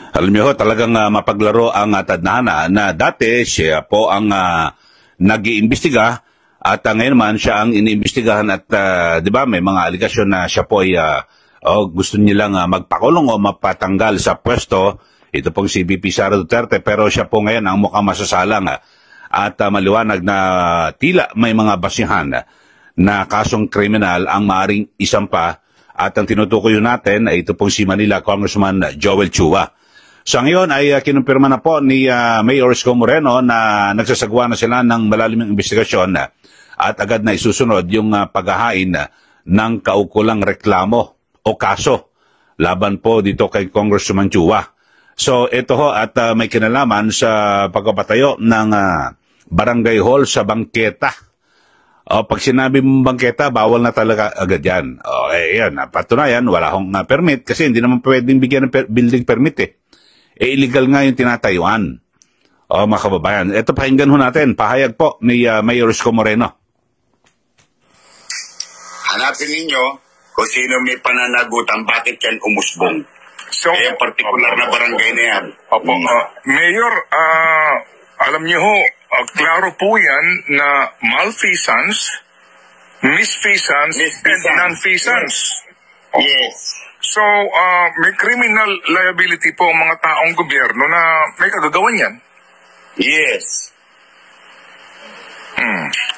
Alam niyo ho, talagang mapaglaro ang tadhana na dati siya po ang nag-iimbestiga at ngayon naman siya ang iniimbestigahan at di ba may mga aligasyon na siya po ay gusto nilang magpakulong o mapatanggal sa pwesto. Ito pong si VP Sara Duterte, pero siya po ngayon ang mukhang masasalang at maliwanag na tila may mga basihan na kasong kriminal ang maaring isampa at ang tinutukoy natin ay ito pong si Manila Congressman Joel Chua. Sa ngayon ay kinumpirma na po ni Mayor Isko Moreno na nagsasagawa na sila ng malalimang investigasyon at agad na isusunod yung paghahain ng kaukulang reklamo o kaso laban po dito kay Congressman Chua. So ito ho at may kinalaman sa pagpapatayo ng barangay hall sa bangketa. Pag sinabi mong bangketa, bawal na talaga agad yan. Yan, patunayan, wala akong permit kasi hindi naman pwedeng bigyan ng building permit eh. Illegal nga yung tinatayuan. Mga kababayan. Ito, pakinggan ho natin. Pahayag po ni Mayor Isko Moreno. Hanapin ninyo kung sino may pananagutan, bakit yan umusbong. So, yung particular na barangay na yan. Mayor, alam niyo ho, klaro po yan na malfeasance, misfeasance, and non-feasance. Yes. So, may criminal liability po ang mga taong gobyerno na may kagagawan yan. Yes.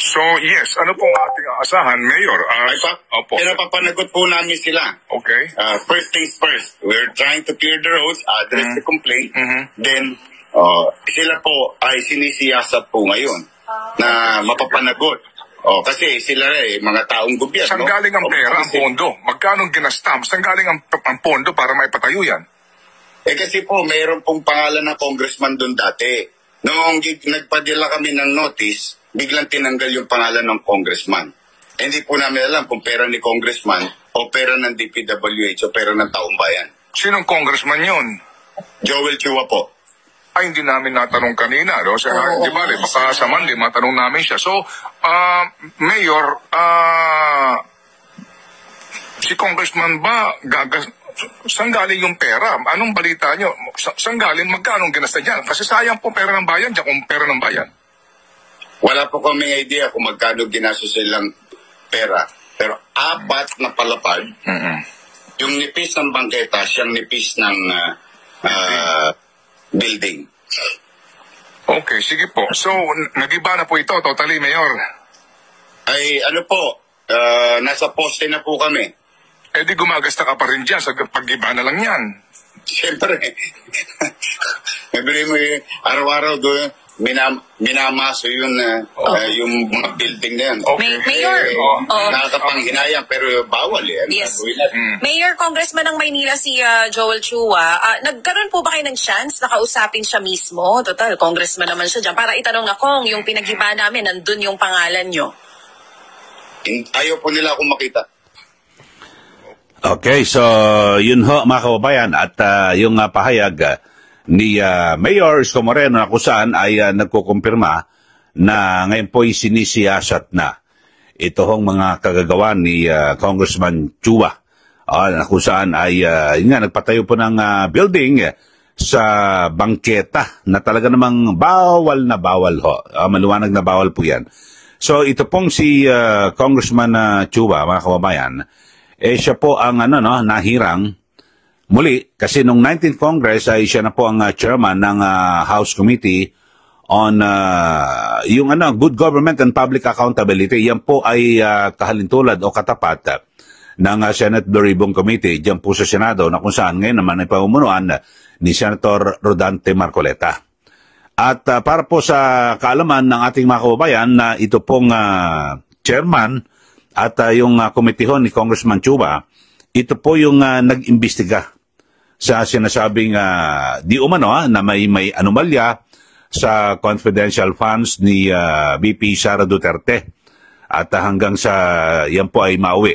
So, yes. Ano pong ating aasahan, Mayor? Opo. Pero papanagot po namin sila. Okay. First things first, we're trying to clear the roads, address the complaint. Then, sila po ay sinisiyasat po ngayon na mapapanagot. Kasi sila mga taong gobyerno. Saan galing ang pera, ang pondo? Magkano ginastam? Saan galing ang pondo para maipatayo yan? Kasi po, mayroon pong pangalan ng congressman doon dati. Noong nagpadala kami ng notice, biglang tinanggal yung pangalan ng congressman. Hindi po namin alam kung pera ni congressman o pera ng DPWH o pera ng taong bayan. Sinong congressman yun? Joel Chua po. Ay, hindi namin natanong kanina, no? Di ba, baka sa Monday, matanong namin siya. So, Mayor, si Congressman ba, saan galing yung pera? Anong balita nyo? Saan galing, magkano ginasta dyan? Kasi sayang po pera ng bayan, dyan kung pera ng bayan. Wala po kaming idea kung magkano ginastos silang pera. Pero 4 na palapag, yung nipis ng bangketa, siyang nipis ng building. Okay, sige po. So, nag-iba na po ito, totally, Mayor? Ay, ano po, nasa poste na po kami. Di gumagasta ka pa rin dyan sa pag-iba na lang yan. Siyempre. May araw-araw doon, minamaso yun, yung mga building na yan. Okay. Mayor, nakakapanghinayang pero bawal yan. Yes. Mayor, Congressman ng Maynila si Joel Chua, nagkaroon po ba kayo ng chance na kausapin siya mismo? Total, Congressman naman siya dyan. Para itanong na kung yung pinag-iba namin, nandun yung pangalan nyo. Ayaw po nila akong makita. Okay, so yun ho mga kababayan at yung pahayag ni Mayor Isko Moreno na kung saan ay nagkukumpirma na ngayon po'y sinisiyasat na ito hong mga kagagawan ni Congressman Chua na kung saan ay nagpatayo po ng building sa bangketa na talaga namang bawal na bawal ho. Maliwanag na bawal po yan. So ito pong si Congressman Chua, mga kababayan, siya po ang nahirang muli, kasi nung 19th Congress ay siya na po ang chairman ng House Committee on yung Good Government and Public Accountability. Yan po ay kahalintulad o katapat ng Senate Blue Ribbon Committee diyan po sa Senado na kung saan ngayon naman ay pamumunuan ni Senator Rodante Marcoleta. At para po sa kaalaman ng ating mga kababayan na ito pong chairman at yung komitehon ni Congressman Chua, ito po yung nag-imbestiga sa sinasabing di umano na may anomalya sa confidential funds ni VP Sara Duterte at hanggang sa yan po ay mauwi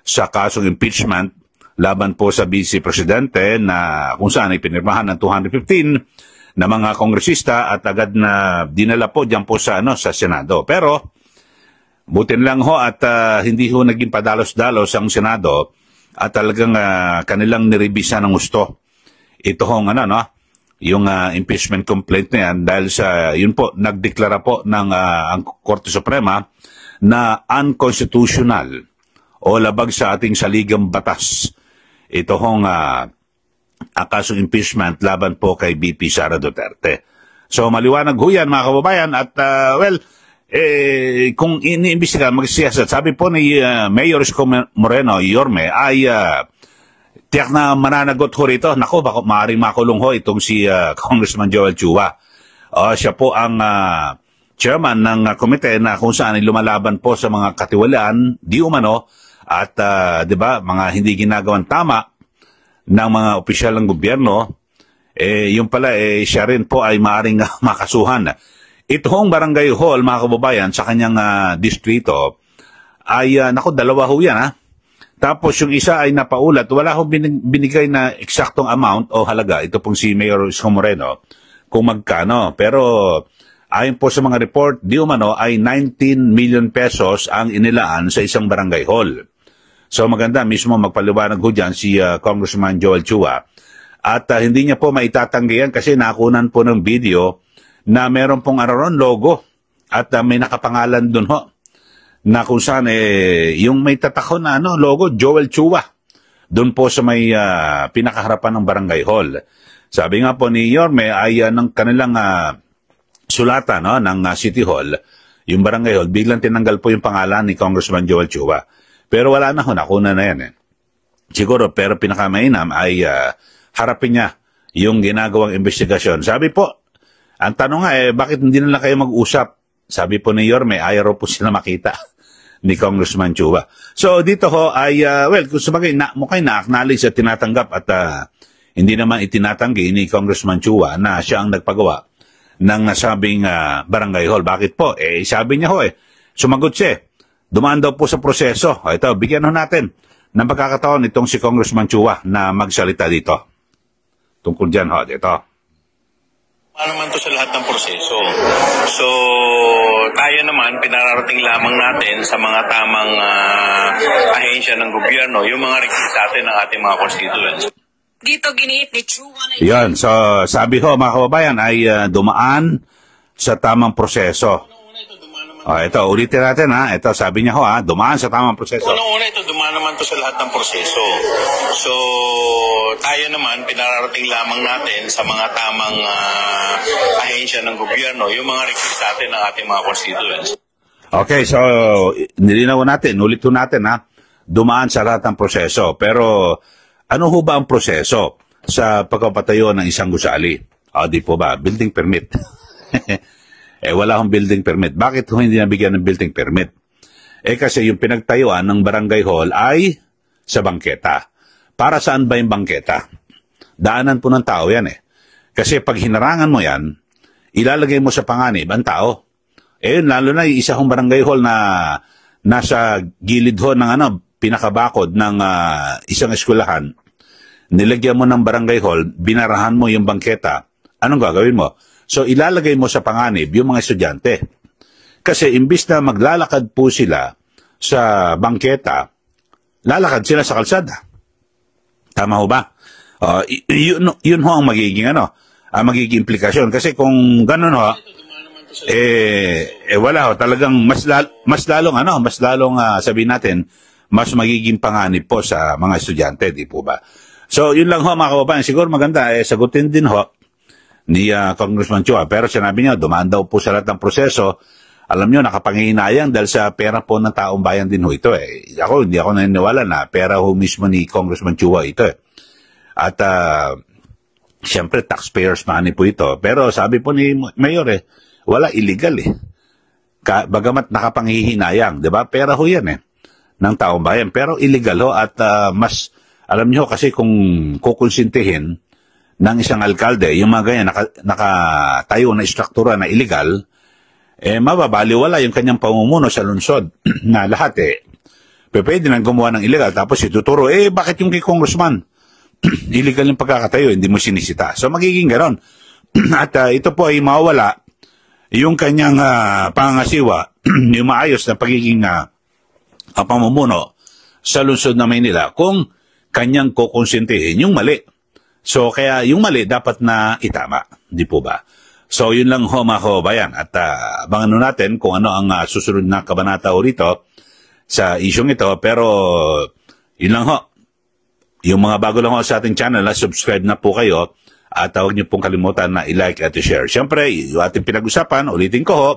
sa kasong impeachment laban po sa Vice Presidente na kung saan ay pinirmahan ng 215 na mga kongresista at agad na dinala po diyan po sa Senado. Pero butin lang ho at hindi ho naging padalos-dalos ang Senado at talagang kanilang nirebisa ng gusto ito hong yung impeachment complaint na yan dahil sa, yun po, nagdeklara po ng ang Korte Suprema na unconstitutional o labag sa ating saligang batas. Ito hong kasong impeachment laban po kay VP Sara Duterte. So maliwanag ho yan mga kababayan at kung iniimbestiga magsiyasat, sabi po ni Mayor Isko Moreno Yorme ay tiyak na mananagot ho rito. Naku, baka maaaring makulong ho itong si Congressman Joel Chua. Siya po ang chairman ng komite na kung saan ay lumalaban po sa mga katiwalaan, di umano, at di ba, mga hindi ginagawang tama ng mga opisyal ng gobyerno. Yung pala, siya rin po ay maaaring makasuhan. Ito hong barangay hall, mga kababayan, sa kanyang distrito, ay, naku, dalawa ho yan, Tapos yung isa ay napaulat, wala hong binigay na eksaktong amount o halaga, ito pong si Mayor Isko Moreno, kung magkano. Pero ayon po sa mga report, di umano ay 19 million pesos ang inilaan sa isang barangay hall. So maganda, mismo magpaliwanag ho dyan si Congressman Joel Chua. At hindi niya po maitatanggi yan kasi nakunan po ng video na meron pong logo at may nakapangalan dun ho. Na kung saan yung may tatakho na logo, Joel Chua. Doon po sa may pinakaharapan ng barangay hall. Sabi nga po ni Yorme ay ng kanilang sulatan ng City Hall, yung barangay hall, biglang tinanggal po yung pangalan ni Congressman Joel Chua. Pero wala na ho, nakuna na yan. Siguro, pero pinakamainam ay harapin niya yung ginagawang investigasyon. Sabi po, ang tanong nga bakit hindi na lang kayo mag-usap? Sabi po ni Yorme, ayaw po sila makita ni Congressman Chua. So dito ho ay, kung sabagay, mukhang na-acknowledge at tinatanggap at hindi naman itinatanggi ni Congressman Chua na siya ang nagpagawa ng nasabing barangay hall. Bakit po? Sabi niya ho sumagot siya. Dumaan daw po sa proseso. Ito, bigyan ho natin ng pagkakataon itong si Congressman Chua na magsalita dito. Tungkol dyan ho, dito. Ano naman to sa lahat ng proseso. So, tayo naman, pinararating lamang natin sa mga tamang ahensya ng gobyerno, yung mga request natin ng ating mga constituents. Dito giniit ni Chua na yan. So, sabi ho, mga kababayan, ay dumaan sa tamang proseso. Ito, ulitin natin Ito, sabi niya ho dumaan sa tamang proseso. Unang-una ito, dumaan naman to sa lahat ng proseso. So, tayo naman, pinararating lamang natin sa mga tamang ahensya ng gobyerno, yung mga request natin ng ating mga constituents. Okay, so, nilinaw natin, ulit natin dumaan sa lahat ng proseso. Pero, ano ho ba ang proseso sa pagpapatayo ng isang gusali? Di po ba? Building permit. Wala akong building permit. Bakit hindi nabigyan ng building permit? Kasi yung pinagtayuan ng barangay hall ay sa bangketa. Para saan ba yung bangketa? Daanan po ng tao yan Kasi pag hinarangan mo yan, ilalagay mo sa panganib ang tao. Lalo na yung isa kong barangay hall na nasa gilid ho ng pinakabakod ng isang eskwelahan. Nilagyan mo ng barangay hall, binarahan mo yung bangketa. Anong gagawin mo? So, ilalagay mo sa panganib yung mga estudyante. Kasi imbis na maglalakad po sila sa bangketa, lalakad sila sa kalsada. Tama ho ba? Yun ho ang magiging magiging implikasyon. Kasi kung ganun ho, wala ho. Talagang mas lalong sabihin natin, mas magiging panganib po sa mga estudyante, di po ba? So, yun lang ho mga kababayan. Siguro maganda, sagutin din ho ni Congressman Chua. Pero sinabi niya, dumaan daw po sa lahat ng proseso. Alam niyo, nakapanginayang dahil sa pera po ng taong bayan din ho ito hindi ako naniniwala na pera ho mismo ni Congressman Chua ito At siyempre, taxpayers money po ito. Pero sabi po ni Mayor wala, illegal Bagamat nakapanghihinayang, di ba? Pera ho yan ng taong bayan. Pero illegal ho at mas, alam niyo kasi kung kukonsintihin ng isang alkalde, yung mga ganyan, nakatayo na istruktura na illegal, mababaliwala yung kanyang pamumuno sa lungsod na lahat pwede nang gumawa ng illegal, tapos ituturo, bakit yung kay Congressman? Illegal yung pagkakatayo, hindi mo sinisita. So magiging ganon. At ito po ay mawala yung kanyang pangangasiwa, yung maayos na pagiging pamumuno sa lungsod na Maynila kung kanyang kukonsintihin yung mali So kaya yung mali dapat na itama, di po ba? So yun lang ho mga kababayan, at abangan natin kung ano ang susunod na kabanata o rito sa isyong ito, pero yun lang ho. Yung mga bago lang ho sa ating channel, subscribe na po kayo at huwag niyo pong kalimutan na i-like at i-share. Siyempre, yung ating pinag-usapan, ulitin ko ho,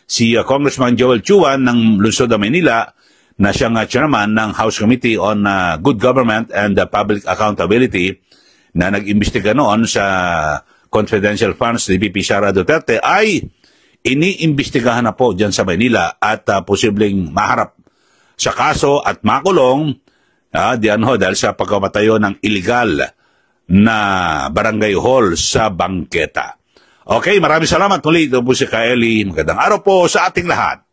si Congressman Joel Chua ng Lungsod ng Maynila na siyang chairman ng House Committee on Good Government and Public Accountability na nag-imbestiga noon sa confidential funds ni VP Sara Duterte ay iniimbestigahan na po dyan sa Maynila at posibleng maharap sa kaso at makulong diyan ho dahil sa pagkamatayo ng illegal na barangay hall sa Bangketa. Okay, maraming salamat muli. Ito po si Kaeli. Magandang araw po sa ating lahat.